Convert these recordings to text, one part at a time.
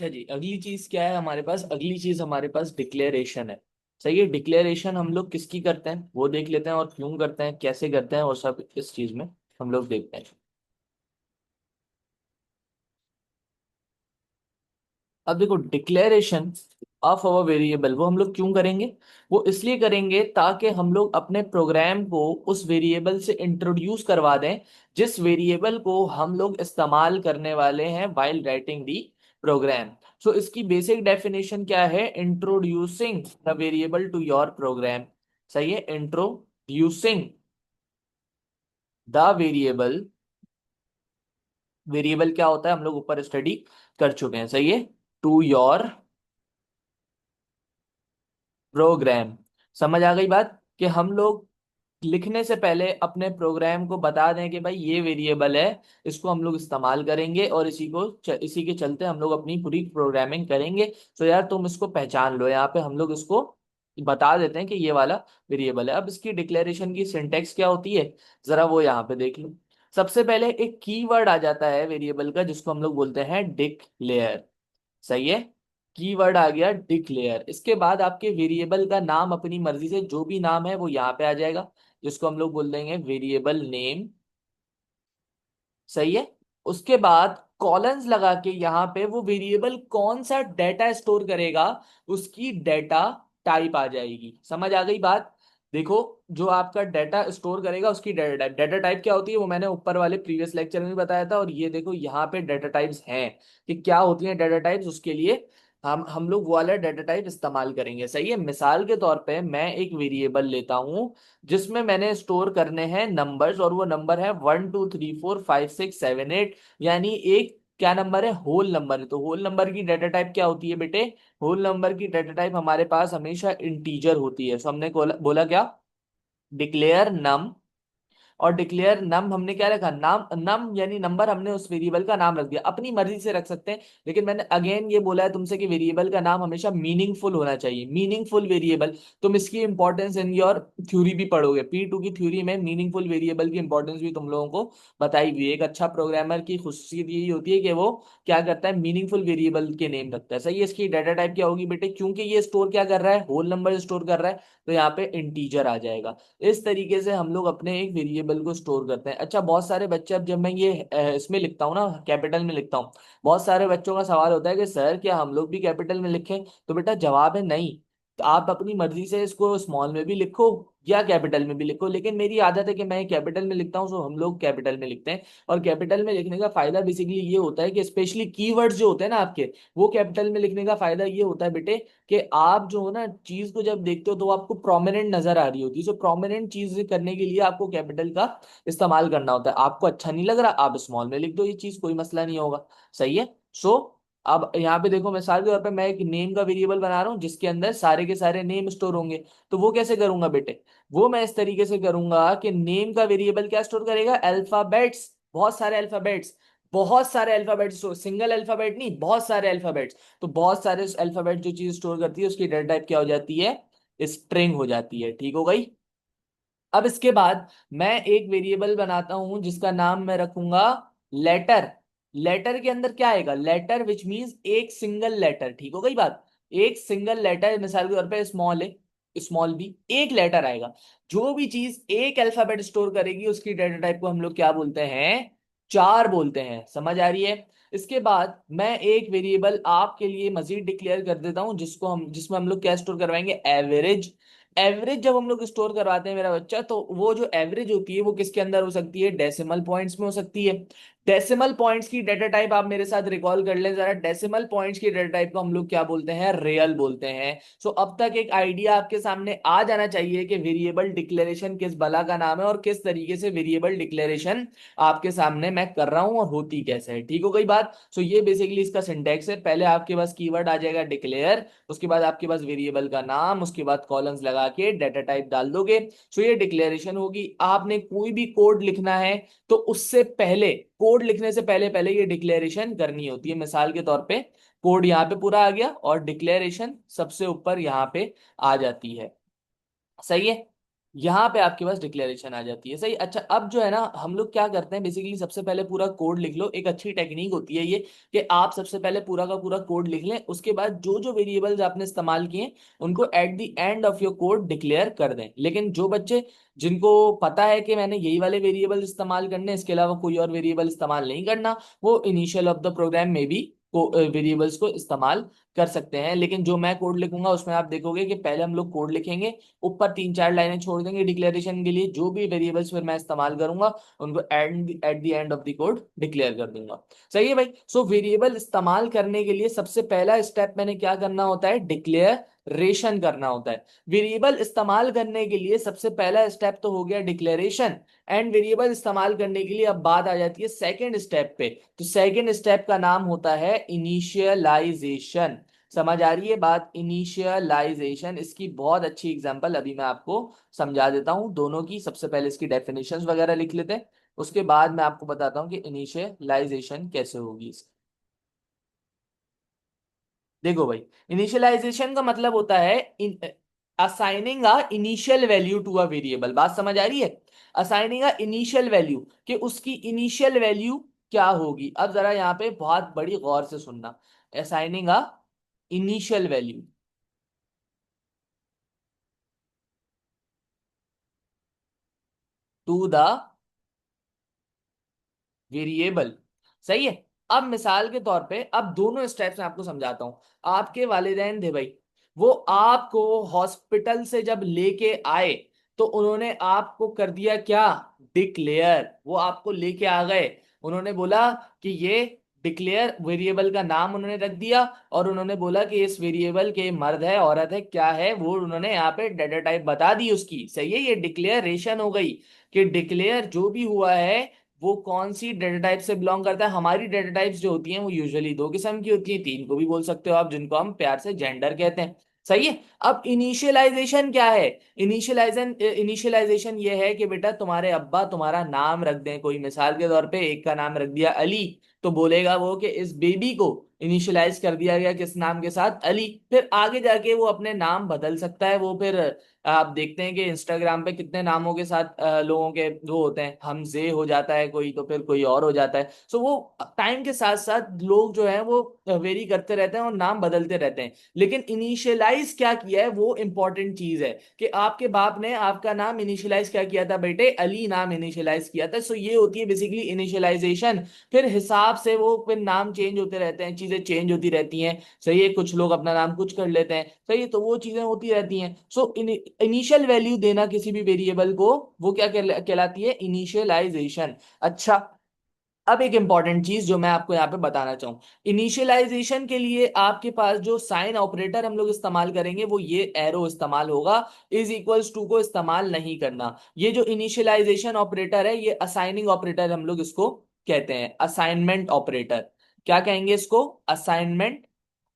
अच्छा जी, अगली चीज क्या है हमारे पास? अगली चीज हमारे पास डिक्लेरेशन है। सही है, डिक्लेरेशन हम लोग किसकी करते हैं वो देख लेते हैं, और क्यों करते हैं, कैसे करते हैं, और सब इस चीज में हम लोग देखते हैं। अब देखो, डिक्लेरेशन ऑफ अवर वेरिएबल वो हम लोग क्यों करेंगे? वो इसलिए करेंगे ताकि हम लोग अपने प्रोग्राम को उस वेरिएबल से इंट्रोड्यूस करवा दें जिस वेरिएबल को हम लोग इस्तेमाल करने वाले हैं while writing the program. So इसकी बेसिक डेफिनेशन क्या है? Introducing the variable to your program. सही है, इंट्रोड्यूसिंग द वेरिएबल। वेरिएबल क्या होता है हम लोग ऊपर स्टडी कर चुके हैं। सही है, टू योर प्रोग्राम। समझ आ गई बात? कि हम लोग लिखने से पहले अपने प्रोग्राम को बता दें कि भाई ये वेरिएबल है, इसको हम लोग इस्तेमाल करेंगे, और इसी के चलते हम लोग अपनी पूरी प्रोग्रामिंग करेंगे। तो यार तुम इसको पहचान लो, यहाँ पे हम लोग इसको बता देते हैं कि ये वाला वेरिएबल है। अब इसकी डिक्लेरेशन की सिंटेक्स क्या होती है, जरा वो यहाँ पे देख लो। सबसे पहले एक कीवर्ड आ जाता है वेरिएबल का, जिसको हम लोग बोलते हैं डिक्लेयर। सही है, कीवर्ड आ गया डिक्लेयर। इसके बाद आपके वेरिएबल का नाम अपनी मर्जी से जो भी नाम है वो यहाँ पे आ जाएगा, जिसको हम लोग बोल देंगे वेरिएबल नेम। सही है, उसके बाद कॉलन्स लगा के यहाँ पे वो वेरिएबल कौन सा डेटा स्टोर करेगा उसकी डेटा टाइप आ जाएगी। समझ आ गई बात? देखो, जो आपका डाटा स्टोर करेगा उसकी डाटा टाइप। डाटा टाइप क्या होती है वो मैंने ऊपर वाले प्रीवियस लेक्चर में भी बताया था, और ये देखो यहाँ पे डाटा टाइप्स हैं कि क्या होती हैं डाटा टाइप्स। उसके लिए हम लोग वो वाला डाटा टाइप इस्तेमाल करेंगे। सही है, मिसाल के तौर पे मैं एक वेरिएबल लेता हूं जिसमें मैंने स्टोर करने हैं नंबर्स, और वो नंबर है 1 2 3 4 5 6 7 8। यानी एक क्या नंबर है? होल नंबर है। तो होल नंबर की डाटा टाइप क्या होती है बेटे? होल नंबर की डाटा टाइप हमारे पास हमेशा इंटीजर होती है। सो हमने बोला क्या? डिक्लेयर नम। और डिक्लेयर नम हमने क्या रखा? नाम, नम यानी नंबर, हमने उस वेरिएबल का नाम रख दिया। अपनी मर्जी से रख सकते हैं, लेकिन मैंने अगेन ये बोला है तुमसे कि वेरिएबल का नाम हमेशा मीनिंगफुल होना चाहिए। मीनिंगफुल वेरिएबल, तुम इसकी इंपॉर्टेंस इन योर थ्योरी भी पढ़ोगे। P2 की थ्योरी में मीनिंगफुल वेरिएबल की इंपॉर्टेंस भी तुम लोगों को बताई हुई है। एक अच्छा प्रोग्रामर की खुशियत यही होती है कि वो क्या करता है? मीनिंगफुल वेरिएबल के नेम रखता है। सही है, इसकी डाटा टाइप क्या होगी बेटे? क्योंकि ये स्टोर क्या कर रहा है? होल नंबर स्टोर कर रहा है, तो यहाँ पे इंटीजर आ जाएगा। इस तरीके से हम लोग अपने एक वेरिएबल को स्टोर करते हैं। अच्छा, बहुत सारे बच्चे, अब जब मैं ये इसमें लिखता हूँ ना, कैपिटल में लिखता हूँ, बहुत सारे बच्चों का सवाल होता है कि सर क्या हम लोग भी कैपिटल में लिखें? तो बेटा जवाब है नहीं। तो आप अपनी मर्जी से इसको स्मॉल में भी लिखो या कैपिटल में भी लिखो, लेकिन मेरी आदत है कि मैं कैपिटल में लिखता हूँ, सो हम लोग कैपिटल में लिखते हैं। और कैपिटल में लिखने का फायदा बेसिकली ये होता है कि स्पेशली कीवर्ड्स जो होते हैं ना आपके, वो कैपिटल में लिखने का फायदा ये होता है बेटे कि आप जो हो ना चीज को जब देखते हो तो वो आपको प्रोमिनेंट नजर आ रही होती है। सो प्रोमिनेंट चीज करने के लिए आपको कैपिटल का इस्तेमाल करना होता है। आपको अच्छा नहीं लग रहा, आप स्मॉल में लिख दो, ये चीज कोई मसला नहीं होगा। सही है। सो अब यहाँ पे देखो, मिसाल के तौर पे मैं एक नेम का वेरिएबल बना रहा हूँ जिसके अंदर सारे के सारे नेम स्टोर होंगे। तो वो कैसे करूंगा बेटे? वो मैं इस तरीके से करूंगा कि नेम का वेरिएबल क्या स्टोर करेगा? अल्फाबेट्स, बहुत सारे अल्फाबेट्स। बहुत सारे अल्फाबेट्स, सिंगल अल्फाबेट नहीं, बहुत सारे अल्फाबेट्स। तो बहुत सारे अल्फाबेट जो चीज स्टोर करती है उसकी डेटा टाइप क्या हो जाती है? स्ट्रिंग हो जाती है। ठीक हो गई? अब इसके बाद मैं एक वेरिएबल बनाता हूं जिसका नाम मैं रखूंगा लेटर। लेटर के अंदर क्या आएगा? लेटर विच मींस एक सिंगल लेटर। ठीक हो गई बात? एक सिंगल लेटर, मिसाल के तौर पे स्मॉल है, स्मॉल बी, एक लेटर आएगा। जो भी चीज एक अल्फाबेट स्टोर करेगी उसकी डेटा टाइप को हम लोग क्या बोलते हैं? चार बोलते हैं। समझ आ रही है? इसके बाद मैं एक वेरिएबल आपके लिए मजीद डिक्लेयर कर देता हूं जिसमें हम लोग क्या स्टोर करवाएंगे? एवरेज। एवरेज जब हम लोग स्टोर करवाते हैं मेरा बच्चा, तो वो जो एवरेज होती है वो किसके अंदर हो सकती है? डेसिमल पॉइंट्स में हो सकती है। डेसिमल पॉइंट्स की डेटा टाइप आप मेरे साथ रिकॉल कर लें जरा। डेसिमल पॉइंट्स की डेटा टाइप को हम लोग क्या बोलते हैं? रियल बोलते हैं। सो अब तक एक आइडिया आपके सामने आ जाना चाहिए कि वेरिएबल डिक्लेरेशन किस बला का नाम है और किस तरीके से वेरिएबल डिक्लेरेशन आपके सामने मैं कर रहा हूं और होती कैसे है। ठीक हो गई बात? सो ये बेसिकली इसका सिंटैक्स है। पहले आपके पास कीवर्ड आ जाएगा डिक्लेयर, उसके बाद आपके पास वेरिएबल का नाम, उसके बाद कॉलम्स लगा के डाटा टाइप डाल दोगे। सो ये डिक्लेरेशन होगी। आपने कोई भी कोड लिखना है तो उससे पहले, कोड लिखने से पहले पहले ये डिक्लेरेशन करनी होती है। मिसाल के तौर पे कोड यहाँ पे पूरा आ गया और डिक्लेरेशन सबसे ऊपर यहाँ पे आ जाती है। सही है। यहाँ पे आपके पास डिक्लेरेशन आ जाती है। सही। अच्छा, अब जो है ना हम लोग क्या करते हैं बेसिकली, सबसे पहले पूरा कोड लिख लो। एक अच्छी टेक्निक होती है ये कि आप सबसे पहले पूरा का पूरा कोड लिख लें, उसके बाद जो जो वेरिएबल्स आपने इस्तेमाल किए उनको at the end of your code declare कर दें। लेकिन जो बच्चे जिनको पता है कि मैंने यही वाले वेरिएबल इस्तेमाल करने, इसके अलावा कोई और वेरिएबल इस्तेमाल नहीं करना, वो इनिशियल ऑफ द प्रोग्राम में भी वेरिएबल्स को इस्तेमाल कर सकते हैं। लेकिन जो मैं कोड लिखूंगा उसमें आप देखोगे कि पहले हम लोग कोड लिखेंगे, ऊपर 3 4 लाइनें छोड़ देंगे डिक्लेरेशन के लिए, जो भी वेरिएबल्स फिर मैं इस्तेमाल करूंगा उनको at the end of the code declare कर दूंगा। सही है भाई। सो वेरिएबल इस्तेमाल करने के लिए सबसे पहला स्टेप मैंने क्या करना होता है, डिक्लेरेशन करना होता है। वेरिएबल इस्तेमाल करने के लिए सबसे पहला स्टेप तो हो गया डिक्लेरेशन। एंड वेरिएबल इस्तेमाल करने के लिए अब बात आ जाती है सेकंड स्टेप पे। तो सेकंड स्टेप का नाम होता है इनिशियलाइजेशन। समझ आ रही है बात, इनिशियलाइजेशन। इसकी बहुत अच्छी एग्जांपल अभी मैं आपको समझा देता हूं दोनों की। सबसे पहले इसकी डेफिनेशंस वगैरह लिख लेते हैं, उसके बाद मैं आपको बताता हूं कि इनिशियलाइजेशन कैसे होगी इसकी। देखो भाई, इनिशियलाइजेशन का मतलब होता है assigning a initial value to a variable. बात समझ आ रही है? असाइनिंग अ इनिशियल वैल्यू, कि उसकी इनिशियल वैल्यू क्या होगी। अब जरा यहाँ पे बहुत बड़ी गौर से सुनना। Assigning a initial value to the variable. सही है। अब मिसाल के तौर पे, अब दोनों स्टेप्स मैं आपको समझाता हूं। आपके वालिदैन थे भाई, वो आपको हॉस्पिटल से जब लेके आए तो उन्होंने आपको कर दिया क्या, डिक्लेयर। वो आपको लेके आ गए, उन्होंने बोला कि ये डिक्लेयर, वेरिएबल का नाम उन्होंने रख दिया, और उन्होंने बोला कि इस वेरिएबल के मर्द है औरत है क्या है, वो उन्होंने यहाँ पे डाटा टाइप बता दी उसकी। सही है, ये डिक्लेरेशन हो गई कि डिक्लेयर जो भी हुआ है वो कौन सी डेटा टाइप से बिलोंग करता है। हमारी डेटा टाइप्स जो होती हैं वो यूजुअली दो किस्म की होती हैं, तीन को भी बोल सकते हो आप, जिनको हम प्यार से जेंडर कहते हैं। सही है। अब इनिशियलाइजेशन क्या है? इनिशियलाइजेशन ये है कि बेटा तुम्हारे अब्बा तुम्हारा नाम रख दें कोई, मिसाल के तौर पे एक का नाम रख दिया अली, तो बोलेगा वो कि इस बेबी को इनिशियलाइज कर दिया गया किस नाम के साथ, अली। फिर आगे जाके वो अपने नाम बदल सकता है। वो फिर आप देखते हैं कि इंस्टाग्राम पे कितने नामों के साथ लोगों के वो होते हैं, हमजे हो जाता है कोई, तो फिर कोई और हो जाता है। सो वो टाइम के साथ साथ लोग जो है वो वेरी करते रहते हैं और नाम बदलते रहते हैं। लेकिन इनिशियलाइज क्या किया है, वो इंपॉर्टेंट चीज है कि आपके बाप ने आपका नाम इनिशियलाइज क्या किया था, बेटे अली नाम इनिशियलाइज किया था। सो ये होती है बेसिकली इनिशियलाइजेशन। फिर हिसाब से वो फिर नाम चेंज होते रहते हैं, चीजें चेंज होती रहती हैं। सही है, कुछ लोग अपना नाम कुछ कर लेते हैं। सही है, तो वो चीजें होती रहती हैं। सो इनिशियल वैल्यू देना किसी भी वेरिएबल को, वो क्या कहलाती है, इनिशियलाइजेशन। अच्छा, अब एक इंपॉर्टेंट चीज जो मैं आपको यहाँ पे बताना चाहूँ, इनिशियलाइजेशन के लिए आपके पास जो साइन ऑपरेटर हम लोग इस्तेमाल करेंगे वो ये एरो इस्तेमाल होगा। इज इक्वल्स टू को इस्तेमाल नहीं करना। ये जो इनिशियलाइजेशन ऑपरेटर है ये असाइनिंग ऑपरेटर हम लोग इसको कहते हैं, असाइनमेंट ऑपरेटर। क्या कहेंगे इसको, असाइनमेंट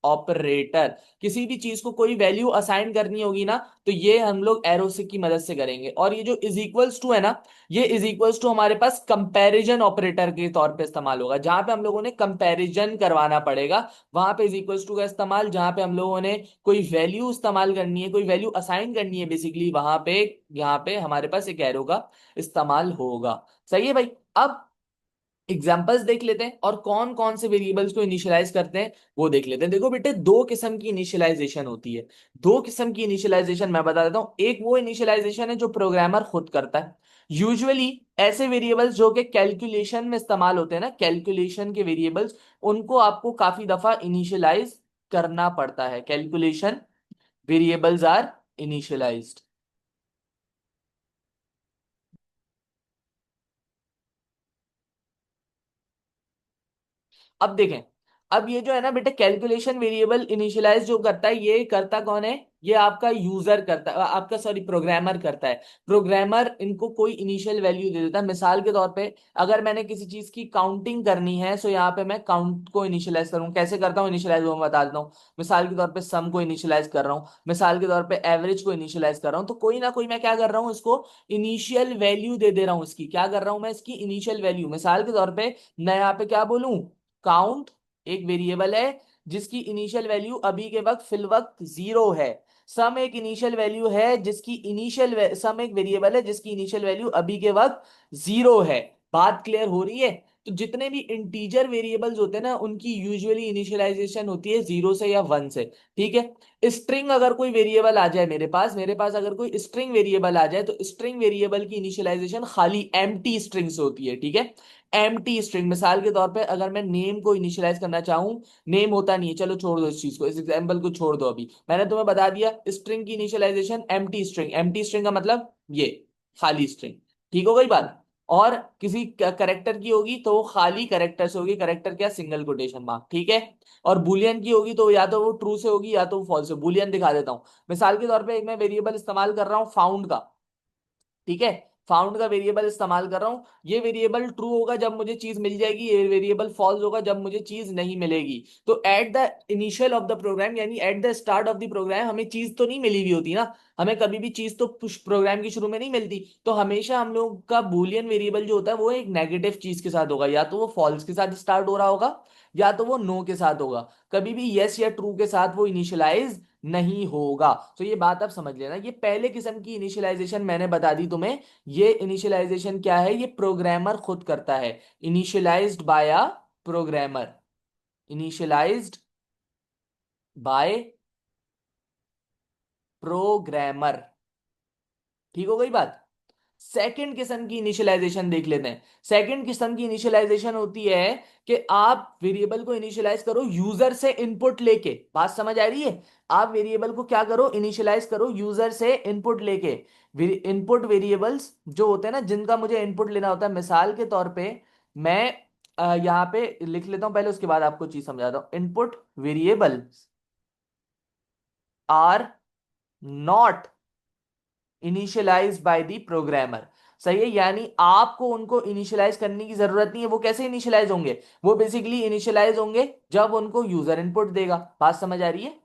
ऑपरेटर। किसी भी चीज को कोई वैल्यू असाइन करनी होगी ना, तो ये हम लोग एरो से की मदद से करेंगे। और ये जो इज इक्वल्स टू है ना, ये इज इक्वल्स टू हमारे पास कंपैरिजन ऑपरेटर के तौर पे इस्तेमाल होगा। जहां पे हम लोगों ने कंपैरिजन करवाना पड़ेगा वहां पे इज इक्वल्स टू का इस्तेमाल। जहां पे हम लोगों ने कोई वैल्यू इस्तेमाल करनी है, कोई वैल्यू असाइन करनी है बेसिकली, वहां पे यहाँ पे हमारे पास एक एरो का इस्तेमाल होगा। सही है भाई। अब एग्जाम्पल्स देख लेते हैं और कौन कौन से वेरिएबल्स को इनिशियलाइज करते हैं वो देख लेते हैं। देखो बेटे, दो किस्म की इनिशियलाइजेशन होती है। दो किस्म की इनिशियलाइजेशन मैं बता देता हूं। एक वो इनिशियलाइजेशन है जो प्रोग्रामर खुद करता है। यूजुअली ऐसे वेरिएबल्स जो कि कैलकुलेशन में इस्तेमाल होते हैं ना, कैलकुलेशन के वेरिएबल्स, उनको आपको काफी दफा इनिशियलाइज करना पड़ता है। Calculation variables are initialized. अब देखें, अब ये जो है ना बेटे, कैलकुलेशन वेरिएबल इनिशियलाइज जो करता है, ये करता कौन है, ये आपका यूजर करता है, आपका सॉरी प्रोग्रामर करता है। प्रोग्रामर इनको कोई इनिशियल वैल्यू दे देता है। मिसाल के तौर पे अगर मैंने किसी चीज की काउंटिंग करनी है, सो यहाँ पे मैं काउंट को इनिशियलाइज करूँ, कैसे करता हूँ इनिशियलाइज वो मैं बता देता हूँ। मिसाल के तौर पे सम को इनिशियलाइज कर रहा हूँ, मिसाल के तौर पे एवरेज को इनिशियलाइज कर रहा हूँ, तो कोई ना कोई मैं क्या कर रहा हूँ, इसको इनिशियल वैल्यू दे दे रहा हूँ। इसकी क्या कर रहा हूँ मैं, इसकी इनिशियल वैल्यू। मिसाल के तौर पे मैं यहाँ पे क्या बोलूं, काउंट एक वेरिएबल है जिसकी इनिशियल वैल्यू अभी के वक्त फिल वक्त 0 है। सम एक इनिशियल वैल्यू है जिसकी सम एक वेरिएबल है जिसकी इनिशियल वैल्यू अभी के वक्त 0 है। बात क्लियर हो रही है? तो जितने भी इंटीजर वेरिएबल्स होते हैं ना उनकी यूजुअली इनिशियलाइजेशन होती है 0 से या 1 से। ठीक है, स्ट्रिंग अगर कोई वेरिएबल आ जाए मेरे पास अगर कोई स्ट्रिंग वेरिएबल आ जाए तो स्ट्रिंग वेरिएबल की इनिशियलाइजेशन खाली एम्प्टी स्ट्रिंग से होती है। ठीक है, एम्प्टी स्ट्रिंग, मिसाल के तौर पे अगर मैं नेम को इनिशियलाइज करना चाहूं, नेम होता नहीं है, चलो छोड़ दो इस चीज को, इस एग्जांपल को छोड़ दो, अभी मैंने तुम्हें बता दिया स्ट्रिंग की initialization empty string. Empty string का मतलब ये खाली स्ट्रिंग। ठीक हो गई बात? और किसी करेक्टर की होगी तो वो खाली करेक्टर से होगी, करेक्टर क्या, सिंगल कोटेशन मार्क। ठीक है, और बुलियन की होगी तो या तो वो ट्रू से होगी या तो वो फॉल्स से। बुलियन दिखा देता हूं, मिसाल के तौर पे एक मैं वेरिएबल इस्तेमाल कर रहा हूं फाउंड का। ठीक है, फाउंड का वेरिएबल इस्तेमाल कर रहा हूं, ये वेरिएबल ट्रू होगा जब मुझे चीज मिल जाएगी, ये वेरिएबल फॉल्स होगा जब मुझे चीज नहीं मिलेगी। तो at the initial of the programme यानी at the start of the programme हमें चीज तो नहीं मिली हुई होती ना, हमें कभी भी चीज तो प्रोग्राम के शुरू में नहीं मिलती। तो हमेशा हम लोग का बूलियन वेरिएबल जो होता है वो एक नेगेटिव चीज के साथ होगा, या तो वो फॉल्स के साथ स्टार्ट हो रहा होगा या तो वो नो के साथ होगा। कभी भी यस या ट्रू के साथ वो इनिशियलाइज नहीं होगा। तो ये बात आप समझ लेना, ये पहले किस्म की इनिशियलाइजेशन मैंने बता दी तुम्हें। ये इनिशियलाइजेशन क्या है, ये प्रोग्रामर खुद करता है। Initialized by a programmer, initialized by programmer. ठीक हो गई बात? सेकंड किस्म की इनिशियलाइजेशन देख लेते हैं। सेकंड किस्म की इनिशियलाइजेशन होती है कि आप वेरिएबल को इनिशियलाइज करो यूजर से इनपुट लेके। बात समझ आ रही है? आप वेरिएबल को क्या करो, इनिशियलाइज करो यूजर से इनपुट लेके। इनपुट वेरिएबल्स जो होते हैं ना जिनका मुझे इनपुट लेना होता है, मिसाल के तौर पे मैं यहाँ पे लिख लेता हूं, पहले उसके बाद आपको चीज समझाता हूं। Input variable are not initialize by the programmer. सही है, यानी आपको उनको इनिशियलाइज करने की जरूरत नहीं है। वो कैसे इनिशियलाइज होंगे, वो बेसिकली इनिशियलाइज होंगे जब उनको यूजर इनपुट देगा। बात समझ आ रही है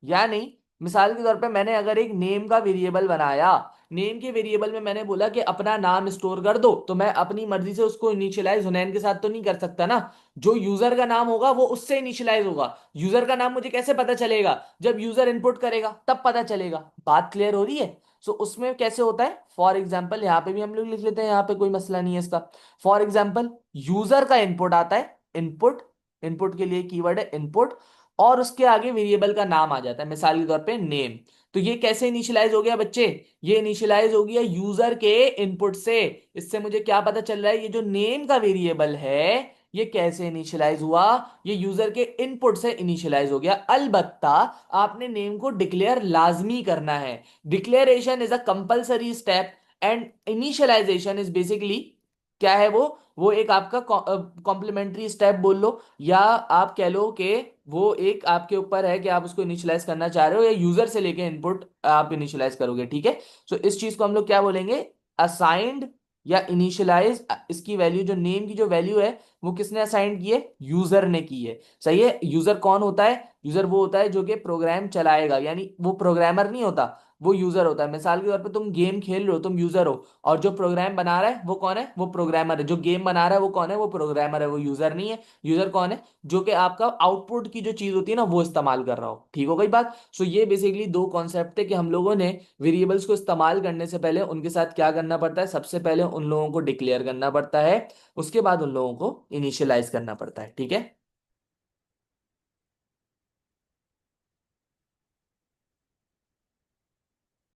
या नहीं? मिसाल के तौर पे मैंने अगर एक नेम का वेरिएबल बनाया, नेम के वेरिएबल में मैंने बोला कि अपना नाम स्टोर कर दो, तो मैं अपनी मर्जी से उसको इनिशियलाइज हुनैन के साथ तो नहीं कर सकता ना। जो यूजर का नाम होगा वो उससे इनिशियलाइज होगा। यूजर का नाम मुझे कैसे पता चलेगा, जब यूजर इनपुट करेगा तब पता चलेगा। बात क्लियर हो रही है? सो उसमें कैसे होता है, फॉर एग्जाम्पल यहाँ पे भी हम लोग लिख लेते हैं, यहाँ पे कोई मसला नहीं है इसका। फॉर एग्जाम्पल यूजर का इनपुट आता है, इनपुट, इनपुट के लिए कीवर्ड है इनपुट, और उसके आगे वेरिएबल का नाम आ जाता है, मिसाल के तौर पे नेम। तो ये कैसे इनिशियलाइज हो गया बच्चे, ये इनिशियलाइज हो गया यूजर के इनपुट से। इससे मुझे क्या पता चल रहा है, ये जो नेम का वेरिएबल है ये कैसे इनिशियलाइज हुआ, ये यूजर के इनपुट से इनिशियलाइज हो गया। अलबत्ता आपने नेम को डिक्लेयर लाजमी करना है। Declaration is a compulsory step and initialization is basically क्या है, वो एक आपका कॉम्प्लीमेंट्री स्टेप बोल लो, या आप कह लो कि वो एक आपके ऊपर है कि आप उसको इनिशियलाइज करना चाह रहे हो या यूजर से लेके इनपुट आप इनिशियलाइज करोगे। ठीक है, सो इस चीज को हम लोग क्या बोलेंगे, असाइंड या इनिशियलाइज। इसकी वैल्यू, जो नेम की जो वैल्यू है वो किसने असाइन की है, यूजर ने की है। सही है, यूजर कौन होता है, यूजर वो होता है जो कि प्रोग्राम चलाएगा, यानी वो प्रोग्रामर नहीं होता, वो यूजर होता है। मिसाल के तौर पे तुम गेम खेल रहे हो, तुम यूजर हो, और जो प्रोग्राम बना रहा है वो कौन है, वो प्रोग्रामर है। जो गेम बना रहा है वो कौन है, वो प्रोग्रामर है, वो यूजर नहीं है। यूजर कौन है, जो कि आपका आउटपुट की जो चीज होती है ना वो इस्तेमाल कर रहा हो। ठीक हो गई बात? सो ये बेसिकली दो कॉन्सेप्ट है कि हम लोगों ने वेरिएबल्स को इस्तेमाल करने से पहले उनके साथ क्या करना पड़ता है, सबसे पहले उन लोगों को डिक्लेयर करना पड़ता है, उसके बाद उन लोगों को इनिशियलाइज करना पड़ता है। ठीक है।